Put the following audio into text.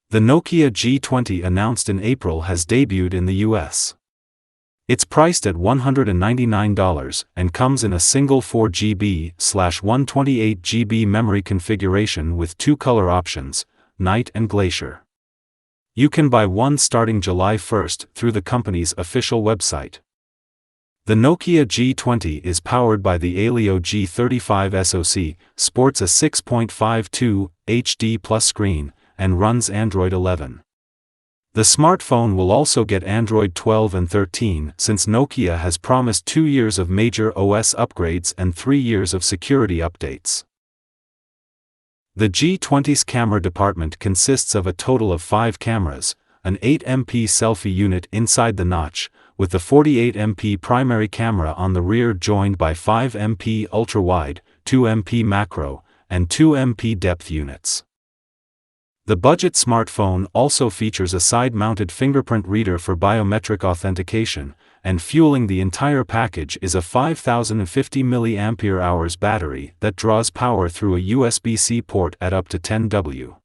The Nokia G20 announced in April has debuted in the US. It's priced at $199 and comes in a single 4GB/128GB memory configuration with two color options, Night and Glacier. You can buy one starting July 1st through the company's official website. The Nokia G20 is powered by the Aleo G35 SoC, sports a 6.52 HD+ screen, and runs Android 11. The smartphone will also get Android 12 and 13 since Nokia has promised 2 years of major OS upgrades and 3 years of security updates. The G20's camera department consists of a total of 5 cameras, an 8MP selfie unit inside the notch, with the 48MP primary camera on the rear joined by 5MP ultra-wide, 2MP macro, and 2MP depth units. The budget smartphone also features a side-mounted fingerprint reader for biometric authentication, and fueling the entire package is a 5050 mAh battery that draws power through a USB-C port at up to 10 W.